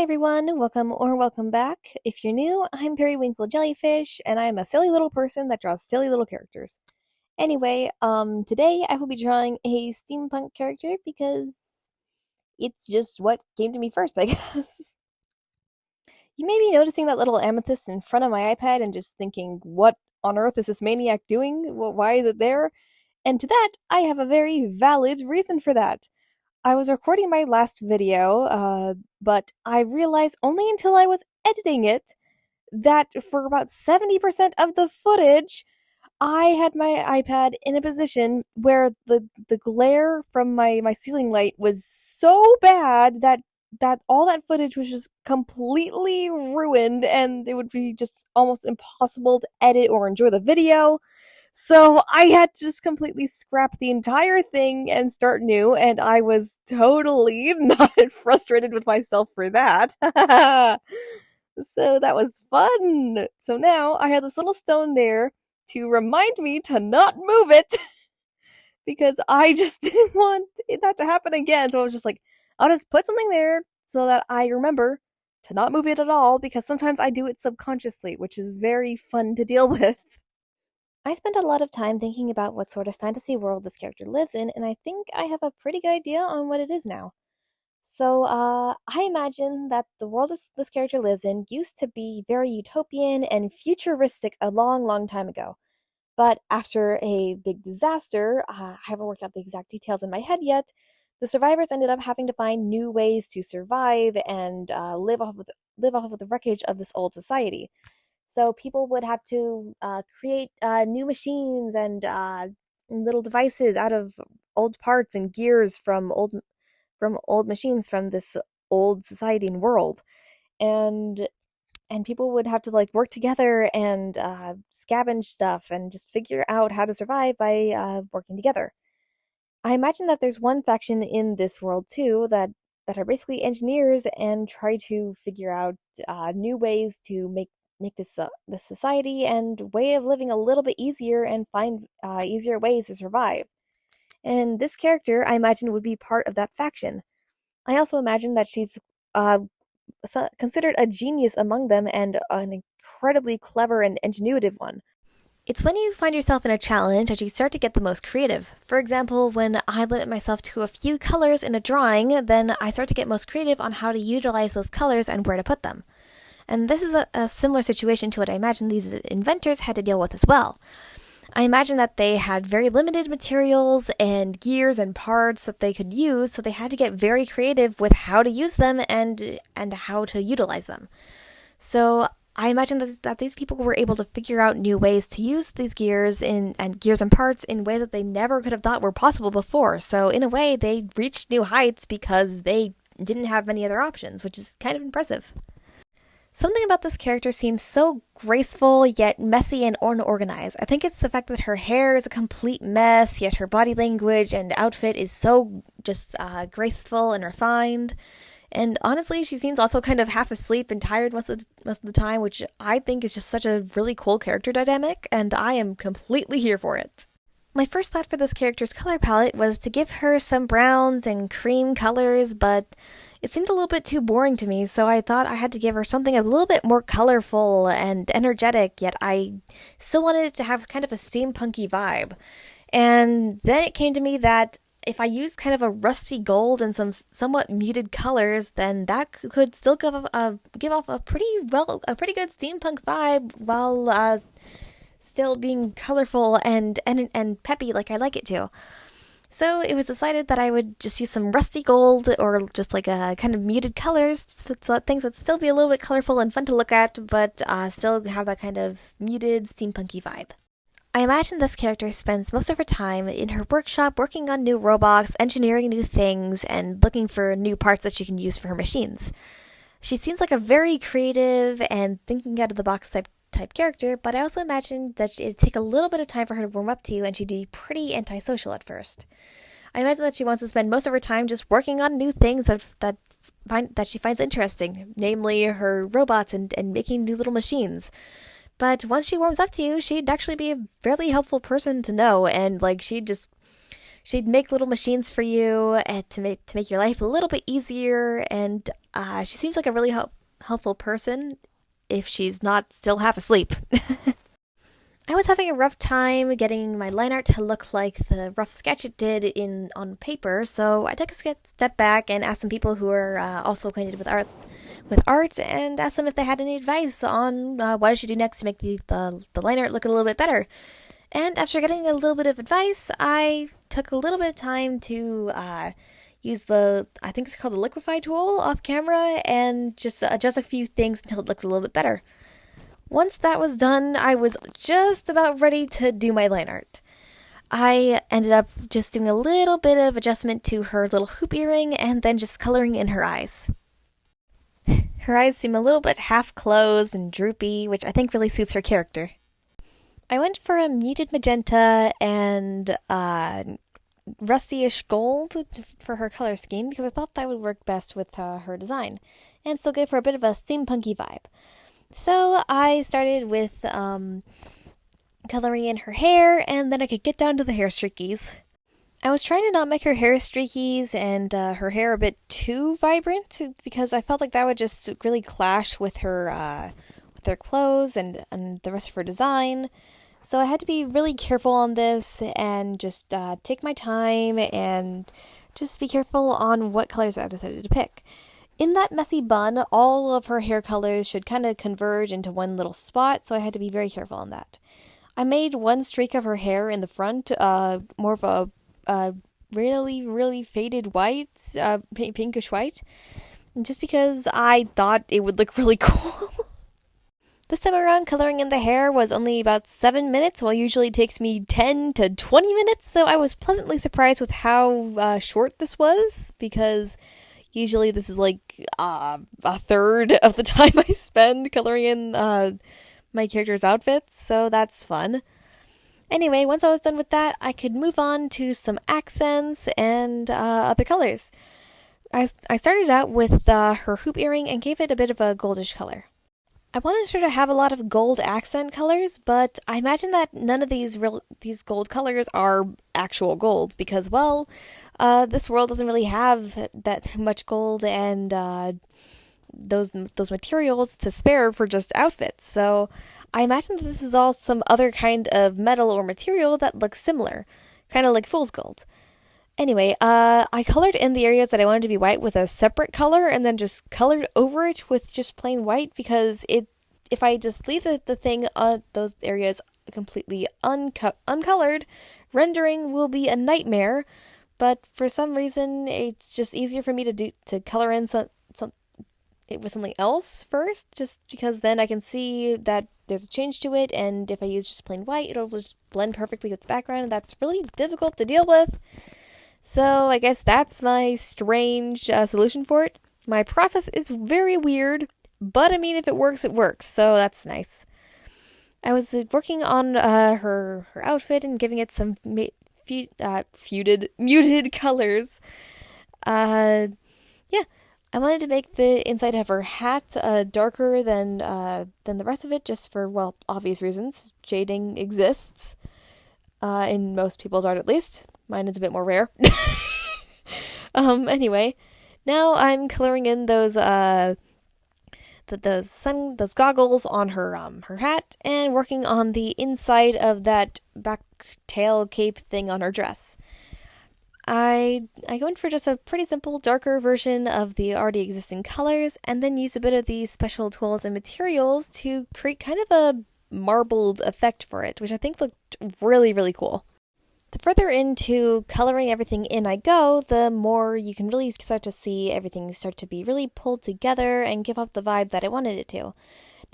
everyone, welcome back. If you're new, I'm Periwinkle Jellyfish, and I'm a silly little person that draws silly little characters. Anyway, today I will be drawing a steampunk character because it's just what came to me first, I guess. You may be noticing that little amethyst in front of my iPad and just thinking, what on earth is this maniac doing? Why is it there? And to that, I have a very valid reason for that. I was recording my last video, but I realized only until I was editing it that for about 70% of the footage, I had my iPad in a position where the glare from my ceiling light was so bad that all that footage was just completely ruined, and it would be just almost impossible to edit or enjoy the video. So I had to just completely scrap the entire thing and start new, and I was totally not frustrated with myself for that. So that was fun. So now I have this little stone there to remind me to not move it because I just didn't want that to happen again. So I was just like, I'll just put something there so that I remember to not move it at all because sometimes I do it subconsciously, which is very fun to deal with. I spent a lot of time thinking about what sort of fantasy world this character lives in, and I think I have a pretty good idea on what it is now. So, I imagine that the world this character lives in used to be very utopian and futuristic a long, long time ago. But after a big disaster, I haven't worked out the exact details in my head yet, the survivors ended up having to find new ways to survive and live off of the wreckage of this old society. So people would have to create new machines and little devices out of old parts and gears from old machines from this old society and world, and people would have to like work together and scavenge stuff and just figure out how to survive by working together. I imagine that there's one faction in this world too that are basically engineers and try to figure out new ways to make this society and way of living a little bit easier and find easier ways to survive. And this character, I imagine, would be part of that faction. I also imagine that she's uh, considered a genius among them and an incredibly clever and ingenuitive one. It's when you find yourself in a challenge that you start to get the most creative. For example, when I limit myself to a few colors in a drawing, then I start to get most creative on how to utilize those colors and where to put them. And this is a similar situation to what I imagine these inventors had to deal with as well. I imagine that they had very limited materials and gears and parts that they could use, so they had to get very creative with how to use them and how to utilize them. So I imagine that these people were able to figure out new ways to use these gears and gears and parts in ways that they never could have thought were possible before. So in a way, they reached new heights because they didn't have many other options, which is kind of impressive. Something about this character seems so graceful, yet messy and unorganized. I think it's the fact that her hair is a complete mess, yet her body language and outfit is so just graceful and refined. And honestly, she seems also kind of half asleep and tired most of the time, which I think is just such a really cool character dynamic, and I am completely here for it. My first thought for this character's color palette was to give her some browns and cream colors, but it seemed a little bit too boring to me, so I thought I had to give her something a little bit more colorful and energetic, yet I still wanted it to have kind of a steampunky vibe. And then it came to me that if I used kind of a rusty gold and some somewhat muted colors, then that could still give off a pretty good steampunk vibe while still being colorful and peppy like I like it to. So it was decided that I would just use some rusty gold or just like a kind of muted colors so that things would still be a little bit colorful and fun to look at, but still have that kind of muted steampunky vibe. I imagine this character spends most of her time in her workshop working on new robots, engineering new things, and looking for new parts that she can use for her machines. She seems like a very creative and thinking out of the box type character, but I also imagine that it'd take a little bit of time for her to warm up to, and she'd be pretty antisocial at first. I imagine that she wants to spend most of her time just working on new things that she finds interesting, namely her robots and making new little machines. But once she warms up to you, she'd actually be a fairly helpful person to know, and like she'd just she'd make little machines for you to make your life a little bit easier. And she seems like a really helpful person if she's not still half asleep. I was having a rough time getting my line art to look like the rough sketch it did on paper, so I took a step back and asked some people who are also acquainted with art, and asked them if they had any advice on what I should do next to make the line art look a little bit better. And after getting a little bit of advice, I took a little bit of time to use I think it's called the liquify tool off camera, and just adjust a few things until it looks a little bit better. Once that was done, I was just about ready to do my line art. I ended up just doing a little bit of adjustment to her little hoop earring and then just coloring in her eyes. Her eyes seem a little bit half closed and droopy, which I think really suits her character. I went for a muted magenta and rusty-ish gold for her color scheme because I thought that would work best with her design and still give her a bit of a steampunky vibe. So I started with coloring in her hair, and then I could get down to the hair streakies. I was trying to not make her hair streakies and her hair a bit too vibrant because I felt like that would just really clash with her clothes and the rest of her design. So I had to be really careful on this and just take my time and just be careful on what colors I decided to pick. In that messy bun, all of her hair colors should kind of converge into one little spot, so I had to be very careful on that. I made one streak of her hair in the front, more of a really, really faded white, pinkish white, just because I thought it would look really cool. This time around, coloring in the hair was only about 7 minutes, while usually it takes me 10 to 20 minutes, so I was pleasantly surprised with how short this was, because usually this is like a third of the time I spend coloring in my character's outfits, so that's fun. Anyway, once I was done with that, I could move on to some accents and other colors. I started out with her hoop earring and gave it a bit of a goldish color. I wanted her to have a lot of gold accent colors, but I imagine that none of these gold colors are actual gold because, well, this world doesn't really have that much gold and those materials to spare for just outfits. So I imagine that this is all some other kind of metal or material that looks similar, kind of like fool's gold. Anyway, I colored in the areas that I wanted to be white with a separate color and then just colored over it with just plain white because if I just leave the thing those areas completely uncolored, rendering will be a nightmare. But for some reason, it's just easier for me to color in it with something else first, just because then I can see that there's a change to it, and if I use just plain white, it'll just blend perfectly with the background, and that's really difficult to deal with. So I guess that's my strange solution for it. My process is very weird, but I mean, if it works, it works, so that's nice. I was working on her outfit and giving it some muted colors. Yeah, I wanted to make the inside of her hat darker than the rest of it, just for, well, obvious reasons. Shading exists, in most people's art at least. Mine is a bit more rare. Anyway, now I'm coloring in those goggles on her hat and working on the inside of that back tail cape thing on her dress. I went for just a pretty simple, darker version of the already existing colors, and then used a bit of these special tools and materials to create kind of a marbled effect for it, which I think looked really, really cool. The further into coloring everything in I go, the more you can really start to see everything start to be really pulled together and give up the vibe that I wanted it to.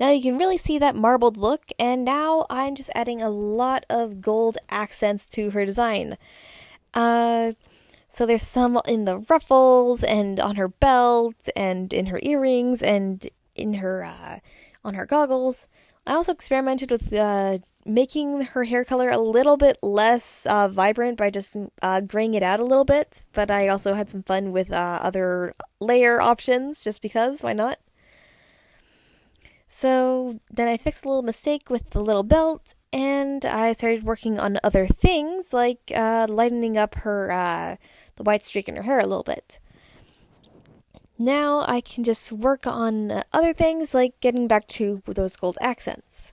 Now you can really see that marbled look, and now I'm just adding a lot of gold accents to her design. So there's some in the ruffles and on her belt and in her earrings and in her on her goggles. I also experimented with making her hair color a little bit less vibrant by just graying it out a little bit, but I also had some fun with other layer options just because, why not? So then I fixed a little mistake with the little belt, and I started working on other things, like lightening up the white streak in her hair a little bit. Now I can just work on other things, like getting back to those gold accents.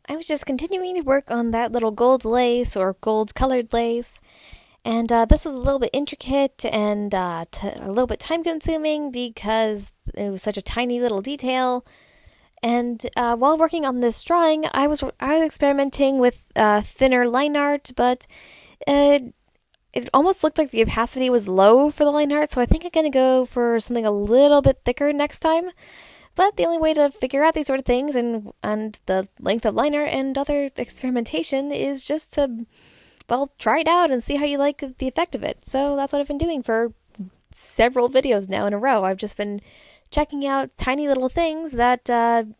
I was just continuing to work on that little gold lace or gold colored lace, and this was a little bit intricate and a little bit time consuming because it was such a tiny little detail. And while working on this drawing, I was experimenting with thinner line art, but it almost looked like the opacity was low for the line art, so I think I'm going to go for something a little bit thicker next time. But the only way to figure out these sort of things and the length of line art and other experimentation is just to, well, try it out and see how you like the effect of it. So that's what I've been doing for several videos now in a row. I've just been checking out tiny little things that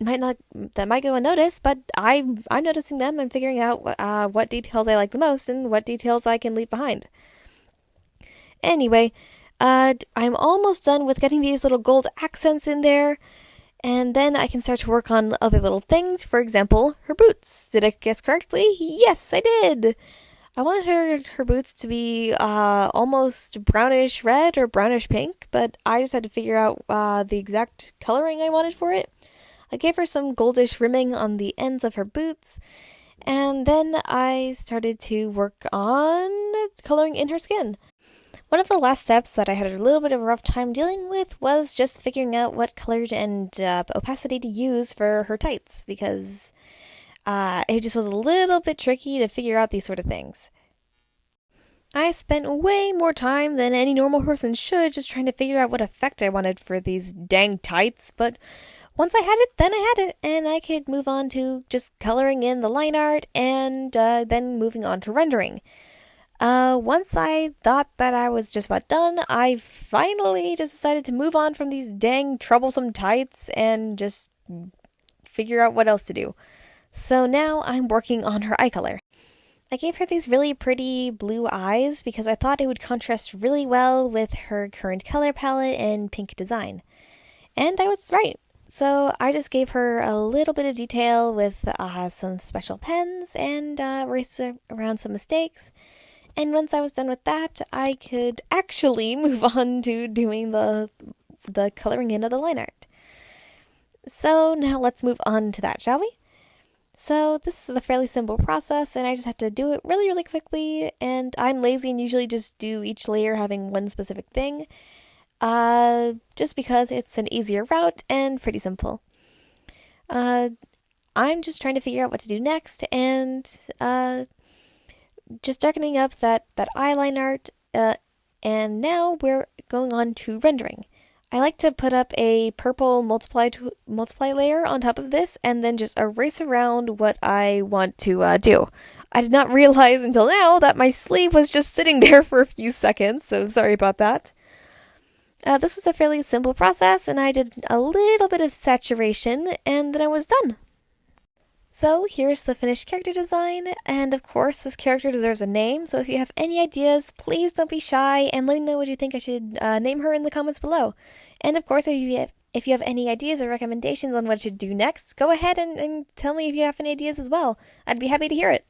might go unnoticed, but I'm noticing them and figuring out what details I like the most and what details I can leave behind. Anyway, I'm almost done with getting these little gold accents in there, and then I can start to work on other little things. For example, her boots. Did I guess correctly? Yes, I did! I wanted her boots to be almost brownish red or brownish pink, but I just had to figure out the exact coloring I wanted for it. I gave her some goldish rimming on the ends of her boots, and then I started to work on coloring in her skin. One of the last steps that I had a little bit of a rough time dealing with was just figuring out what color and opacity to use for her tights, because it just was a little bit tricky to figure out these sort of things. I spent way more time than any normal person should just trying to figure out what effect I wanted for these dang tights, but once I had it, then I had it, and I could move on to just coloring in the line art and then moving on to rendering. Once I thought that I was just about done, I finally just decided to move on from these dang troublesome tights and just figure out what else to do. So now I'm working on her eye color. I gave her these really pretty blue eyes because I thought it would contrast really well with her current color palette and pink design. And I was right. So I just gave her a little bit of detail with some special pens and erased around some mistakes. And once I was done with that, I could actually move on to doing the coloring in of the line art. So now let's move on to that, shall we? So this is a fairly simple process, and I just have to do it really, really quickly, and I'm lazy and usually just do each layer having one specific thing, just because it's an easier route and pretty simple. I'm just trying to figure out what to do next, and just darkening up that eyeline art, and now we're going on to rendering. I like to put up a purple multiply layer on top of this and then just erase around what I want to do. I did not realize until now that my sleeve was just sitting there for a few seconds, so sorry about that. This was a fairly simple process, and I did a little bit of saturation, and then I was done. So here's the finished character design, and of course this character deserves a name, so if you have any ideas, please don't be shy and let me know what you think I should name her in the comments below. And of course, if you have any ideas or recommendations on what I should do next, go ahead and tell me if you have any ideas as well. I'd be happy to hear it.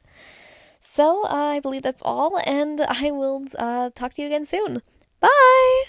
So I believe that's all, and I will talk to you again soon. Bye!